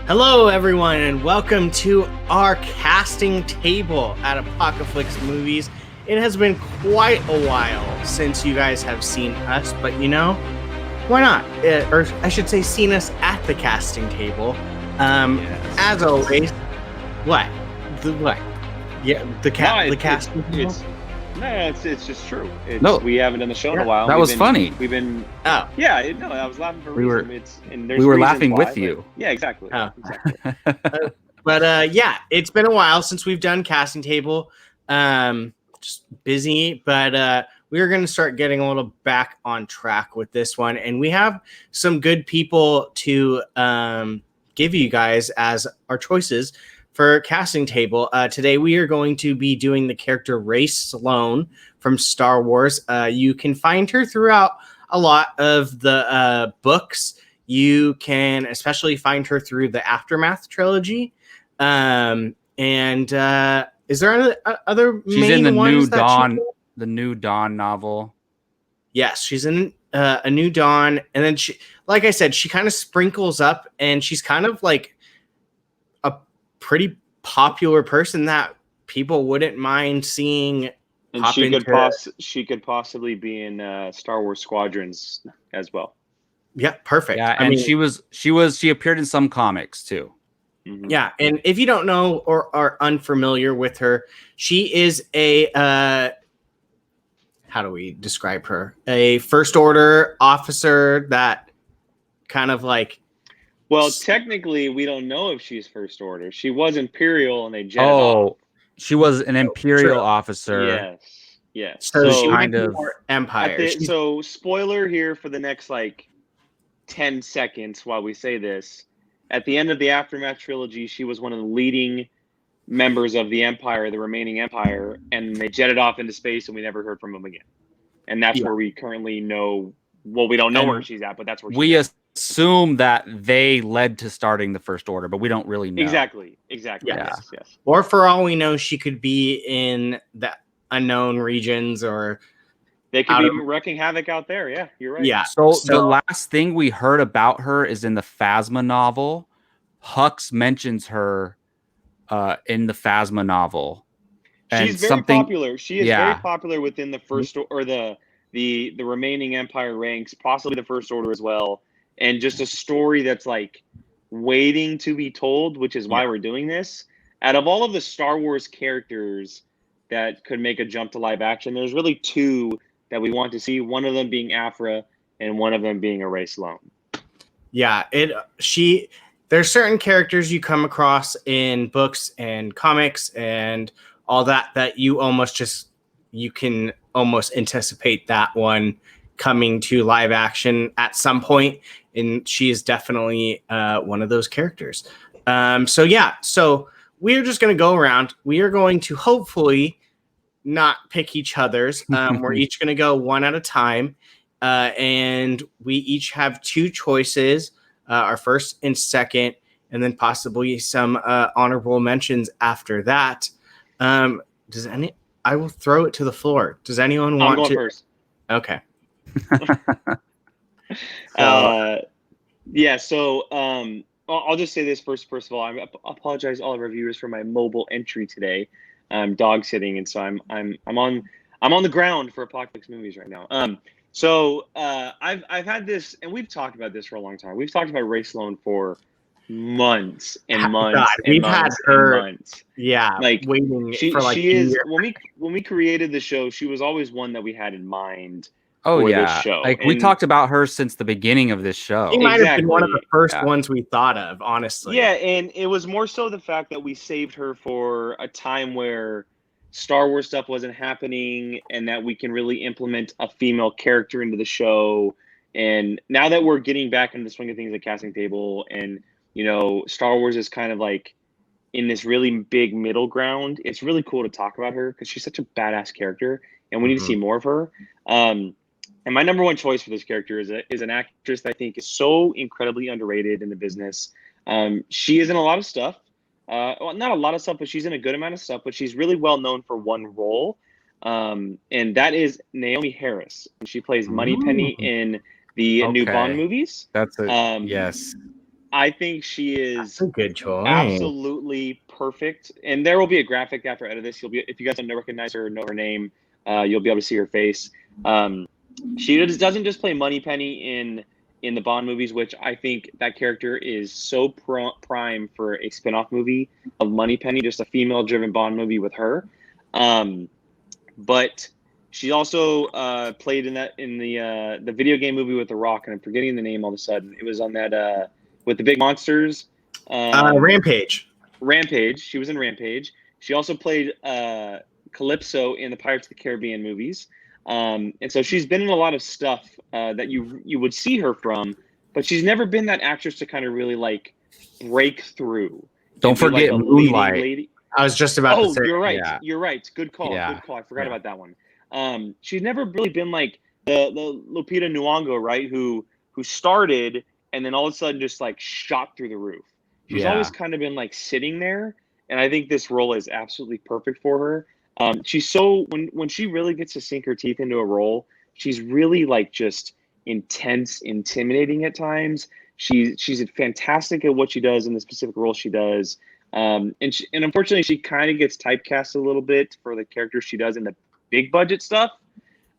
Hello, everyone, and welcome to our casting table at Apocaflix Movies. It has been quite a while since you guys have seen us, but you know, why not? Or I should say, seen us at the casting table. Yes. As always, what? What? Yeah, the casting table. It's just true. No. We haven't done the show in a while. That was funny. We've been. Oh, Yeah, I was laughing for a reason. We were laughing with you. Yeah, exactly. Oh. Exactly. But yeah, it's been a while since we've done casting table. Just busy, but we're going to start getting a little back on track with this one, and we have some good people to give you guys as our choices for casting table. Today we are going to be doing the character Rae Sloane from Star Wars. You can find her throughout a lot of the books. You can especially find her through the Aftermath trilogy. And is there other She's main in the ones New Dawn novel. Yes, she's in a New Dawn, and then she, like I said, she kind of sprinkles up, and she's kind of like a pretty popular person that people wouldn't mind seeing. And she could possibly be in Star Wars Squadrons as well. Yeah, perfect. Yeah, and she appeared in some comics too. Mm-hmm. Yeah, and if you don't know or are unfamiliar with her, she is a how do we describe her? A First Order officer that kind of like. Well, technically, we don't know if she's First Order. She was Imperial, and they jetted off. She was an Imperial officer. Yes. So she kind might be of more Empire. So, spoiler here for the next 10 seconds while we say this. At the end of the Aftermath trilogy, she was one of the leading members of the Empire, the remaining Empire, and they jetted off into space, and we never heard from them again. And that's where we currently know. Well, we don't know where she's at, but that's where we assume that they led to starting the First Order, but we don't really know. Exactly. Yeah. Yes. Or for all we know, she could be in the unknown regions, or they could be wrecking havoc out there. Yeah, you're right. Yeah. So the last thing we heard about her is in the Phasma novel. Hux mentions her in the Phasma novel. She's very popular. She is very popular within the First or the remaining Empire ranks, possibly the First Order as well. And just a story that's waiting to be told, which is why we're doing this. Out of all of the Star Wars characters that could make a jump to live action, there's really two that we want to see. One of them being Afra, and one of them being a Rae Sloane. Yeah, there's certain characters you come across in books and comics and all that you can almost anticipate that one coming to live action at some point, and she is definitely one of those characters. So we're just going to go around. We are going to hopefully not pick each other's. We're each going to go one at a time, and we each have two choices, our first and second, and then possibly some honorable mentions after that. I will throw it to the floor. Does anyone want to? First. Okay. I'll just say this first. First of all, I apologize to all of our viewers for my mobile entry today. I'm dog sitting, and so I'm on the ground for Apocaflix Movies right now. I've had this, and we've talked about this for a long time. We've talked about Rae Sloane for months and months. God, and we've months had her. And months. Yeah, waiting for she is when we created the show, she was always one that we had in mind. This show. We talked about her since the beginning of this show. She might have been one of the first ones we thought of, honestly. Yeah, and it was more so the fact that we saved her for a time where Star Wars stuff wasn't happening, and that we can really implement a female character into the show. And now that we're getting back into the swing of things at casting table, and Star Wars is kind of in this really big middle ground, it's really cool to talk about her because she's such a badass character, and we need to see more of her. And my number one choice for this character is an actress that I think is so incredibly underrated in the business. She is in a lot of stuff. Well, not a lot of stuff, but she's in a good amount of stuff. But she's really well known for one role, and that is Naomi Harris. She plays Moneypenny in the new Bond movies. That's it. Yes. I think she is That's a good choice. absolutely perfect. And there will be a graphic after I edit this. You'll be, if you guys don't recognize her or know her name, you'll be able to see her face. She doesn't just play Moneypenny in the Bond movies, which I think that character is so prime for a spinoff movie of Moneypenny, just a female-driven Bond movie with her. But she also played in the video game movie with The Rock, and I'm forgetting the name all of a sudden. It was on that with the big monsters. Rampage. Rampage. She was in Rampage. She also played Calypso in the Pirates of the Caribbean movies. And so she's been in a lot of stuff that you would see her from, but she's never been that actress to kind of really like break through. Don't forget like Moonlight. lady. I was just about to say. You're right. Yeah. You're right. Good call. Yeah. Good call. I forgot about that one. She's never really been like the Lupita Nyong'o, right? Who started and then all of a sudden just like shot through the roof. She's always kind of been like sitting there, and I think this role is absolutely perfect for her. She's so when she really gets to sink her teeth into a role, she's really like just intense, intimidating at times. She's fantastic at what she does in the specific role she does. And unfortunately, she kind of gets typecast a little bit for the characters she does in the big budget stuff.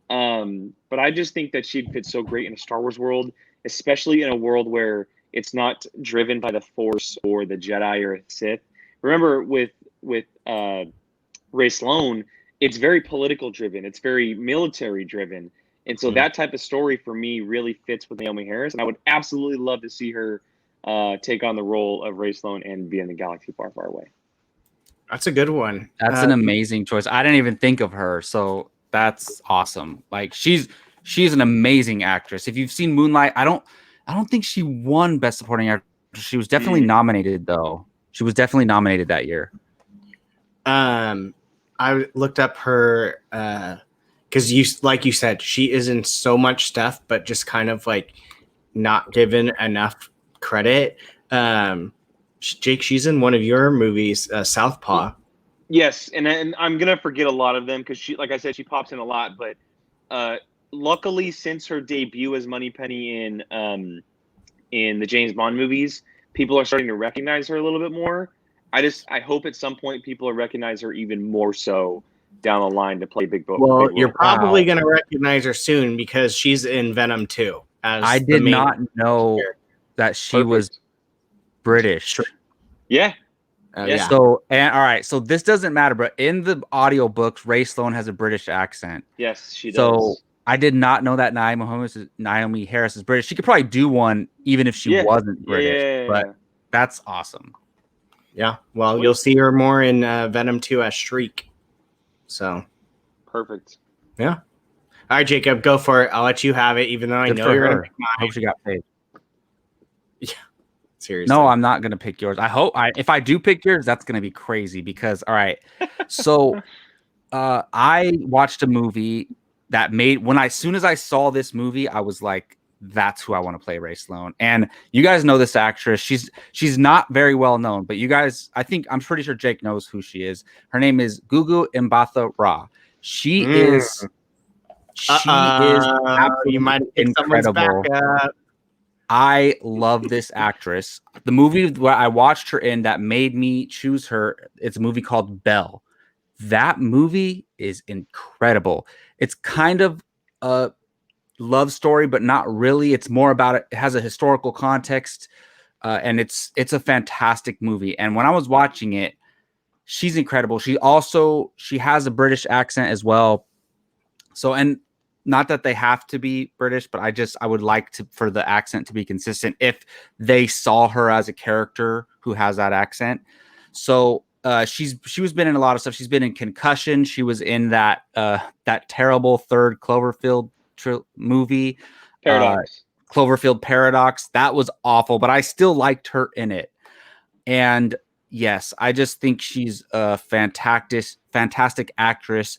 But I just think that she'd fit so great in a Star Wars world, especially in a world where it's not driven by the Force or the Jedi or Sith. Remember, with Rae Sloane, it's very political driven. It's very military driven. And so that type of story for me really fits with Naomi Harris. And I would absolutely love to see her take on the role of Rae Sloane and be in the galaxy far, far away. That's a good one. That's an amazing choice. I didn't even think of her. So that's awesome. Like she's an amazing actress. If you've seen Moonlight, I don't think she won Best Supporting Actress. She was definitely nominated though. She was definitely nominated that year. I looked up her because like you said, she is in so much stuff, but just kind of like not given enough credit. Jake, she's in one of your movies, Southpaw. Yes, and I'm gonna forget a lot of them because she, like I said, she pops in a lot. But luckily, since her debut as Moneypenny in the James Bond movies, people are starting to recognize her a little bit more. I hope at some point people will recognize her even more so down the line to play big role. Well, you're probably going to recognize her soon because she's in Venom 2. I did not know that she was British. Yeah. Yeah. So, all right. So this doesn't matter, but in the audiobooks, Rae Sloane has a British accent. Yes, she does. So I did not know that Naomi Harris is British. She could probably do one even if she wasn't British. But that's awesome. Yeah. Well, you'll see her more in Venom 2 as Shriek. So. Perfect. Yeah. All right, Jacob, go for it. I'll let you have it, even though I know you're going to pick mine. I hope she got paid. Yeah. Seriously. No, I'm not going to pick yours. If I do pick yours, that's going to be crazy because, all right. So I watched a movie that as soon as I saw this movie, I was like, that's who I want to play, Rae Sloane. And you guys know this actress. She's not very well known, but you guys, I'm pretty sure Jake knows who she is. Her name is Gugu Mbatha. She is absolutely you might incredible. I love this actress. The movie where I watched her in that made me choose her, it's a movie called Belle. That movie is incredible. It's kind of a love story, but not really. It's more about it. It has a historical context, and it's a fantastic movie. And when I was watching it, she's incredible. She has a British accent as well. So, and not that they have to be British, but I would like for the accent to be consistent if they saw her as a character who has that accent. So she was been in a lot of stuff. She's been in Concussion. She was in that terrible third Cloverfield movie, Cloverfield Paradox. That was awful, but I still liked her in it. And yes, I just think she's a fantastic actress.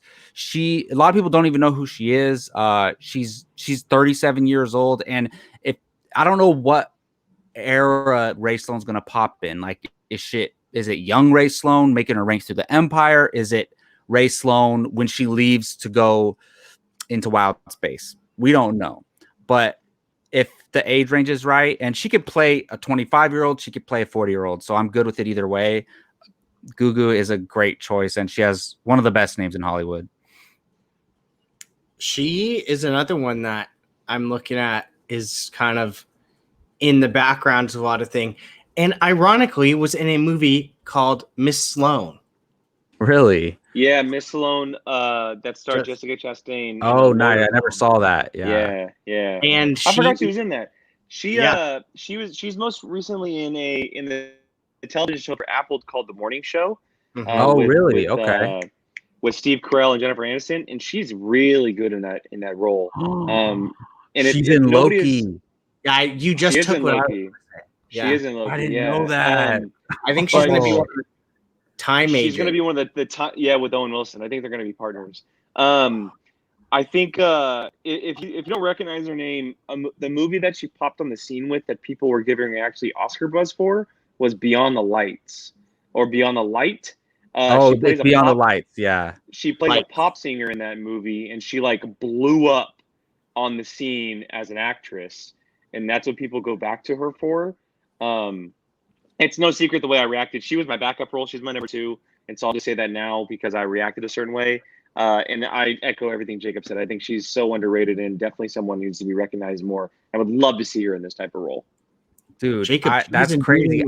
A lot of people don't even know who she is. She's 37 years old, and I don't know what era Rae Sloane's gonna pop in. Like, is it young Rae Sloane making her ranks through the Empire? Is it Rae Sloane when she leaves to go into wild space? We don't know, but if the age range is right, and she could play a 25-year-old, she could play a 40-year-old. So I'm good with it either way. Gugu is a great choice, and she has one of the best names in Hollywood. She is another one that I'm looking at is kind of in the background of a lot of things. And ironically, was in a movie called Miss Sloane. Really? Yeah, Miss Sloane, that starred Jessica Chastain. Oh, nice. I never saw that. Yeah. And I forgot she was in that. She's most recently in the television show for Apple called The Morning Show. Really? Okay. With Steve Carell and Jennifer Aniston, and she's really good in that role. And she's in Loki. Yeah, you just took what Loki. She is in Loki. I didn't know that. I think she's going to be one of the time agents. She's going to be one of the time. Yeah, with Owen Wilson. I think they're going to be partners. I think if you don't recognize her name, the movie that she popped on the scene with that people were giving her actually Oscar buzz for was Beyond the Lights or Beyond the Light. She plays Beyond the Lights. Yeah, she plays a pop singer in that movie, and she like blew up on the scene as an actress, and that's what people go back to her for. It's no secret the way I reacted. She was my backup role. She's my number 2, and so I'll just say that now because I reacted a certain way. And I echo everything Jacob said. I think she's so underrated and definitely someone who needs to be recognized more. I would love to see her in this type of role. Dude, Jacob, that's crazy.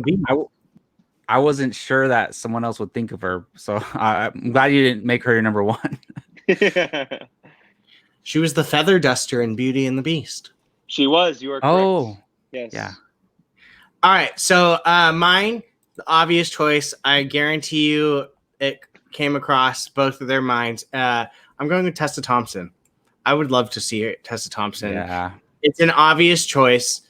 I wasn't sure that someone else would think of her, so I'm glad you didn't make her your number 1. She was the feather duster in Beauty and the Beast. She was. You are correct. Oh, yes. Yeah. All right. So mine, the obvious choice. I guarantee you it came across both of their minds. I'm going with Tessa Thompson. I would love to see Tessa Thompson. Yeah. It's an obvious choice.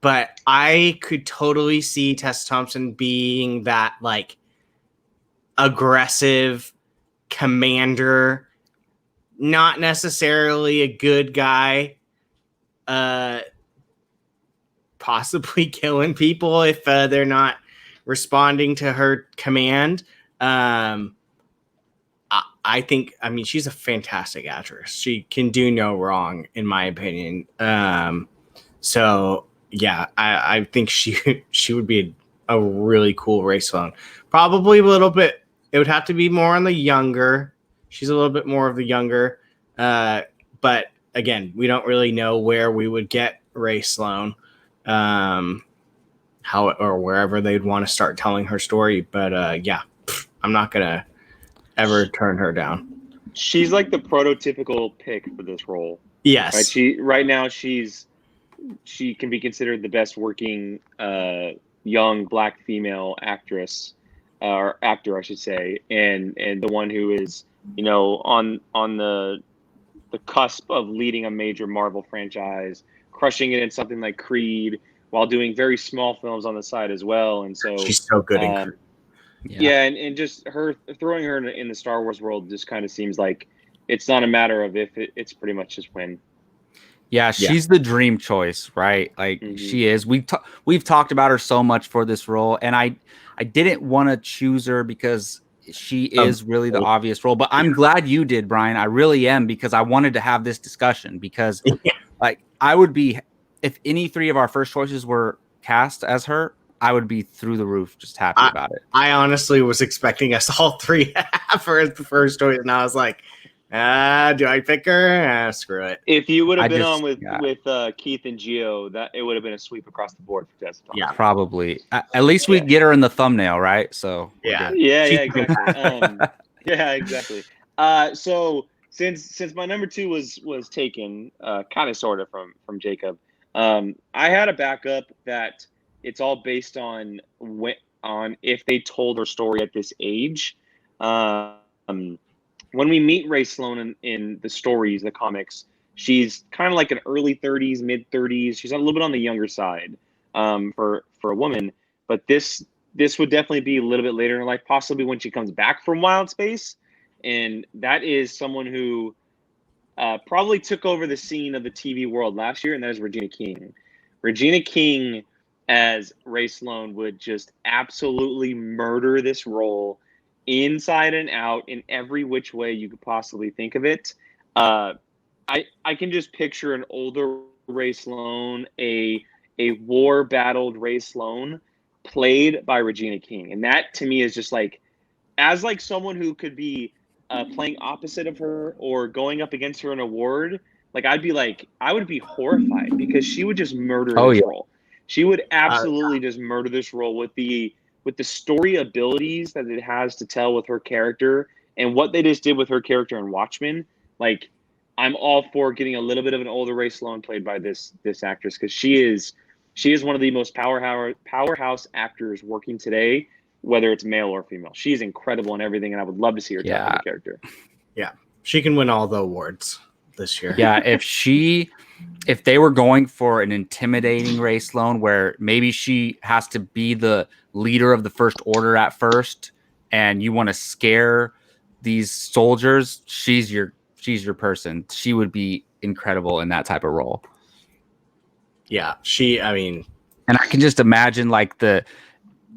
But I could totally see Tessa Thompson being that like aggressive commander, not necessarily a good guy, possibly killing people if they're not responding to her command. I think, she's a fantastic actress. She can do no wrong, in my opinion. So yeah, I think she would be a really cool Rae Sloane. Probably a little bit. It would have to be more on the younger. She's a little bit more of the younger. But again, we don't really know where we would get Rae Sloane, how or wherever they'd want to start telling her story. But yeah, I'm not gonna ever turn her down. She's like the prototypical pick for this role. Yes. Right? She can be considered the best working young black female actress or actor, I should say, and the one who is, on the cusp of leading a major Marvel franchise, crushing it in something like Creed, while doing very small films on the side as well. And so she's so good in Creed. Yeah, and just her throwing her in the Star Wars world just kind of seems like it's not a matter of if, it's pretty much just when. Yeah, she's the dream choice, right? Like she is. We've talked about her so much for this role, and I didn't want to choose her because she is really the obvious role. But I'm glad you did, Brian. I really am, because I wanted to have this discussion because like I would be, if any 3 of our first choices were cast as her, I would be through the roof, just happy about it. I honestly was expecting us all 3 for the first choice, and I was like, do I pick her? Screw it. If you would have been on with Keith and Gio, that it would have been a sweep across the board for Tessa Thompson. Yeah, probably. At least we get her in the thumbnail, right? So exactly. Exactly. So since my number 2 was taken, kind of sort of from Jacob, I had a backup that it's all based on if they told her story at this age. When we meet Rae Sloane in the stories, the comics, she's kind of like an early 30s, mid 30s. She's a little bit on the younger side for a woman. But this would definitely be a little bit later in her life, possibly when she comes back from Wild Space. And that is someone who probably took over the scene of the TV world last year, and that is Regina King. Regina King as Rae Sloane would just absolutely murder this role inside and out in every which way you could possibly think of it. I can just picture an older Rae Sloane, a war battled Rae Sloane, played by Regina King, and that to me is just like, as like someone who could be playing opposite of her or going up against her in a award, like I would be horrified because she would just murder Oh this yeah. role. She would Uh, absolutely just murder this role with the story abilities that it has to tell with her character and what they just did with her character in Watchmen. Like, I'm all for getting a little bit of an older Rae Sloane played by this actress, because she is one of the most powerhouse actors working today, whether it's male or female. She's incredible in everything, and I would love to see her tackle the character. Yeah, she can win all the awards this year. Yeah, if they were going for an intimidating Rae Sloane, where maybe she has to be the leader of the First Order at first, and you want to scare these soldiers, she's your person. She would be incredible in that type of role. Yeah, and I can just imagine like the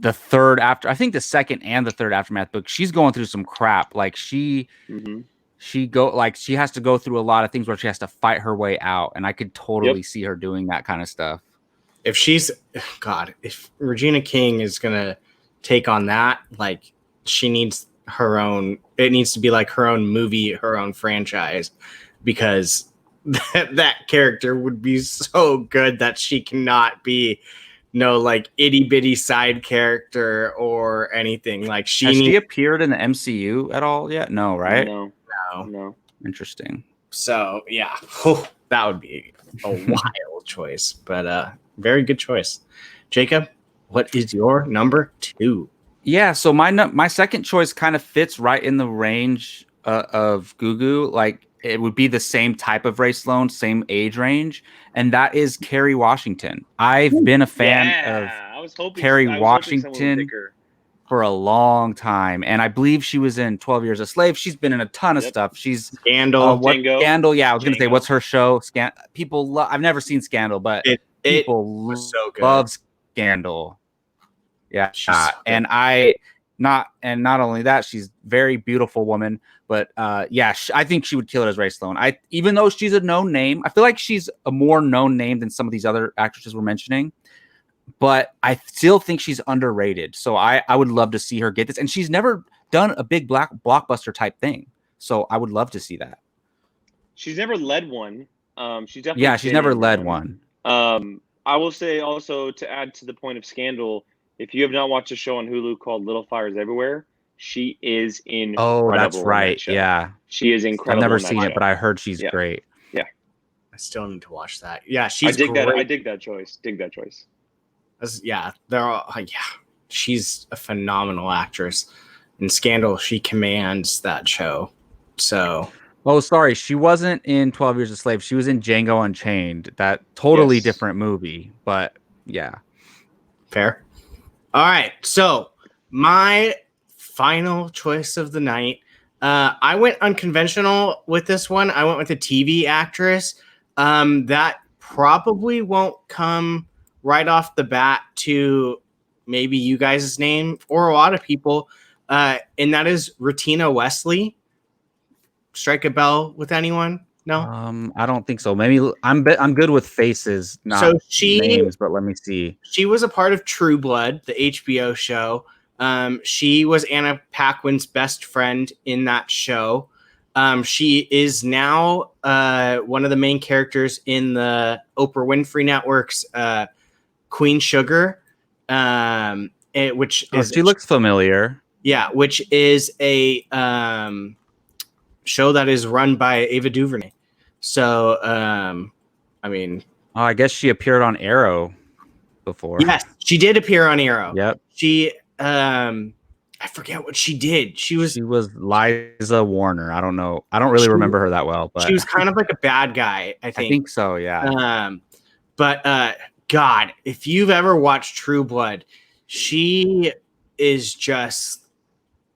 third after, I think the second and the third Aftermath book, she's going through some crap. Like she has to go through a lot of things where she has to fight her way out, and I could totally see her doing that kind of stuff. If Regina King is gonna take on that, like, she needs her own. It needs to be like her own movie, her own franchise, because that character would be so good that she cannot be no like itty bitty side character or anything. Like, Has she appeared in the MCU at all yet? No, right? No. Interesting. So yeah, that would be a wild choice, but very good choice. Jacob, what is your number 2? Yeah, so my second choice kind of fits right in the range of Gugu. Like, it would be the same type of Rae Sloane, same age range, and that is Carrie Washington. I've been a fan of Carrie Washington for a long time, and I believe she was in 12 Years a Slave. She's been in a ton of stuff. She's Scandal. Scandal? Yeah, I was going to say, what's her show? People I've never seen Scandal, but people was so good. Love Scandal. Yeah, and not only that, she's a very beautiful woman, but I think she would kill it as Rae Sloane. Even though she's a known name, I feel like she's a more known name than some of these other actresses we're mentioning, but I still think she's underrated. So I would love to see her get this, and she's never done a big blockbuster type thing, so I would love to see that. She's never led one. She's never led one. I will say also, to add to the point of Scandal, if you have not watched a show on Hulu called Little Fires Everywhere, she is incredible. Oh, that's right. Yeah. She is incredible. I've never seen it, but I heard she's great. Yeah. I still need to watch that. Yeah, she's great. I dig that choice. She's a phenomenal actress. In Scandal, she commands that show. So... Oh, sorry. She wasn't in 12 Years a Slave. She was in Django Unchained. That totally different movie, but yeah. Fair. All right, so my final choice of the night. I went unconventional with this one. I went with a TV actress that probably won't come right off the bat to maybe you guys' name or a lot of people, and that is Retina Wesley. Strike a bell with anyone? No, I don't think so. Maybe I'm good with faces, not names. But let me see. She was a part of True Blood, the HBO show. She was Anna Paquin's best friend in that show. She is now one of the main characters in the Oprah Winfrey Network's Queen Sugar, which is she looks familiar. Yeah, which is a show that is run by Ava DuVernay. So, I guess she appeared on Arrow before. Yes, she did appear on Arrow. Yep. She, I forget what she did. She was Liza Warner. I don't know. I don't really remember her that well, but she was kind of like a bad guy, I think. I think so, yeah. God, if you've ever watched True Blood, she is just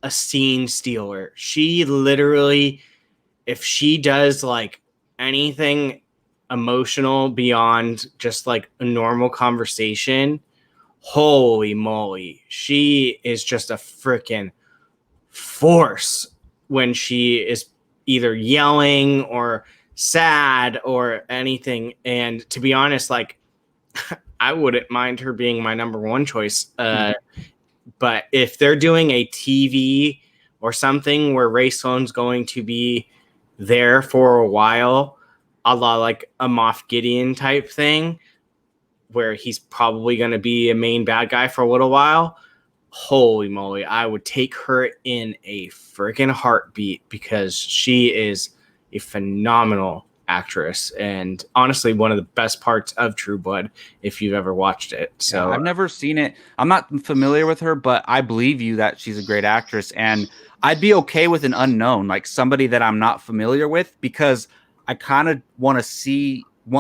a scene stealer. She literally, if she does like anything emotional beyond just like a normal conversation, holy moly, she is just a freaking force when she is either yelling or sad or anything. And to be honest, like I wouldn't mind her being my number one choice. But if they're doing a TV or something where Rae Sloane's going to be there for a while, a la like a Moff Gideon type thing, where he's probably going to be a main bad guy for a little while, holy moly, I would take her in a freaking heartbeat because she is a phenomenal actress and honestly one of the best parts of True Blood if you've ever watched it. So I've never seen it. I'm not familiar with her, but I believe you that she's a great actress, and I'd be okay with an unknown, like somebody that I'm not familiar with, because I kind of want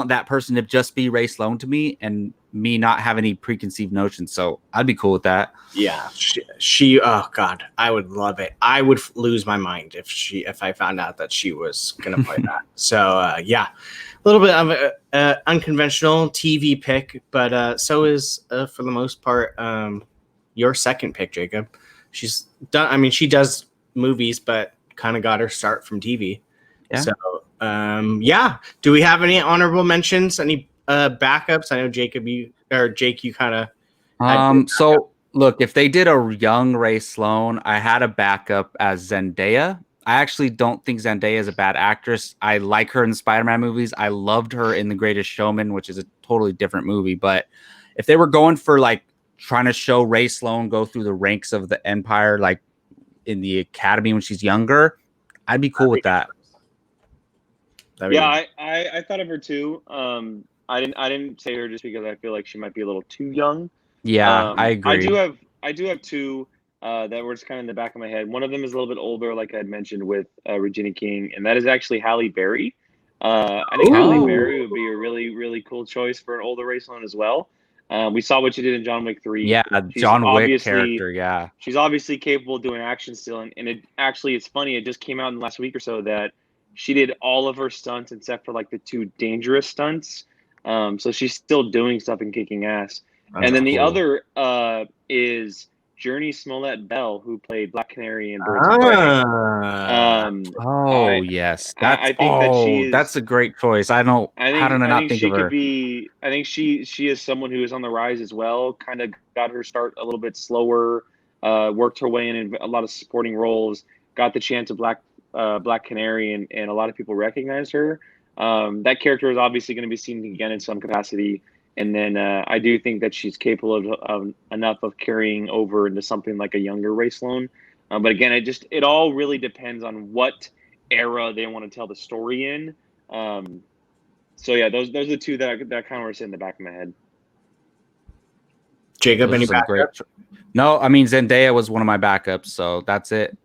that person to just be Rae Sloane to me and me not have any preconceived notions. So I'd be cool with that. Yeah, she oh god, I would love it. I would lose my mind if I found out that she was gonna play that. So yeah, a little bit of a unconventional TV pick, but so is for the most part your second pick, Jacob. She's done. I mean, she does movies, but kind of got her start from TV. Yeah. So yeah. Do we have any honorable mentions? Any backups? I know Jake, you kind of. So look, if they did a young Rae Sloane, I had a backup as Zendaya. I actually don't think Zendaya is a bad actress. I like her in the Spider-Man movies. I loved her in The Greatest Showman, which is a totally different movie. But if they were going for like trying to show Rae Sloane go through the ranks of the Empire, like in the Academy when she's younger, I'd be cool with that. Yeah, I thought of her too. I didn't say her just because I feel like she might be a little too young. Yeah, I agree. I do have two that were just kind of in the back of my head. One of them is a little bit older, like I had mentioned with Regina King, and that is actually Halle Berry. I think Halle Berry would be a really, really cool choice for an older Rae Sloane as well. We saw what she did in John Wick 3. Yeah, John Wick character, yeah. She's obviously capable of doing action still, and it's funny, it just came out in the last week or so that she did all of her stunts except for like the two dangerous stunts. So she's still doing stuff and kicking ass. That's and then the other is Journey Smollett-Bell, who played Black Canary in Birds of Prey. Yes, I think that's a great choice. How did I not think of her? I think she is someone who is on the rise as well. Kind of got her start a little bit slower, worked her way in a lot of supporting roles, got the chance of Black Canary, and a lot of people recognized her. That character is obviously going to be seen again in some capacity. And then I do think that she's capable of enough of carrying over into something like a younger Rae Sloane. But again, it all really depends on what era they want to tell the story in. So yeah, those are the two that kind of were sitting in the back of my head. Jacob, any backups? No, I mean Zendaya was one of my backups, so that's it.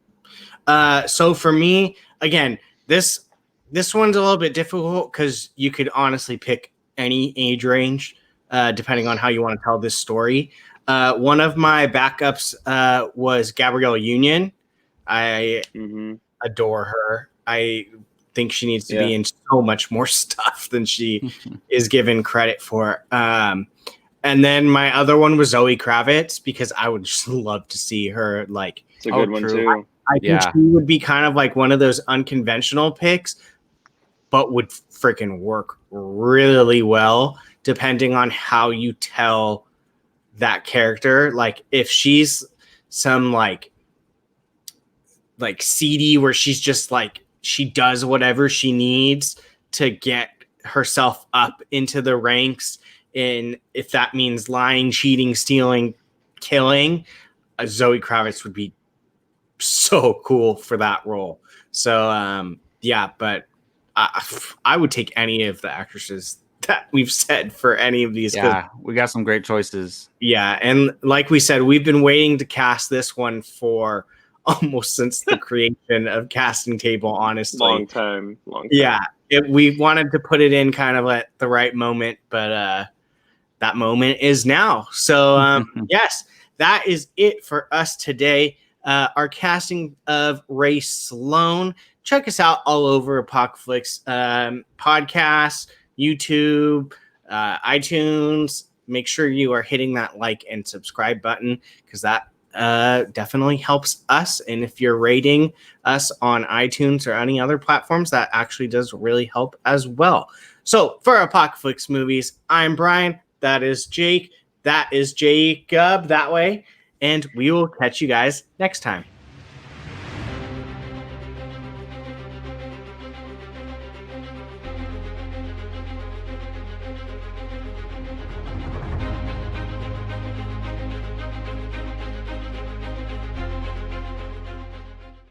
So for me, again, this one's a little bit difficult because you could honestly pick any age range. Depending on how you want to tell this story. One of my backups was Gabrielle Union. I adore her. I think she needs to be in so much more stuff than she is given credit for. And then my other one was Zoe Kravitz because I would just love to see her like. It's a good one too. I think she would be kind of like one of those unconventional picks, but would freaking work really well. Depending on how you tell that character, like if she's some like seedy where she's just like she does whatever she needs to get herself up into the ranks, and if that means lying, cheating, stealing, killing, Zoe Kravitz would be so cool for that role. So yeah, but I would take any of the actresses that we've said for any of these. Yeah, we got some great choices. Yeah, and like we said, we've been waiting to cast this one for almost since the creation of Casting Table, honestly. Long time. Yeah, we wanted to put it in kind of at the right moment, but that moment is now. So yes, that is it for us today. Our casting of Rae Sloane. Check us out all over Apocaflix podcasts, YouTube, iTunes. Make sure you are hitting that like and subscribe button because that definitely helps us. And if you're rating us on iTunes or any other platforms, that actually does really help as well. So for Apocaflix Movies, I'm Brian. That is Jake. That is Jacob that way. And we will catch you guys next time.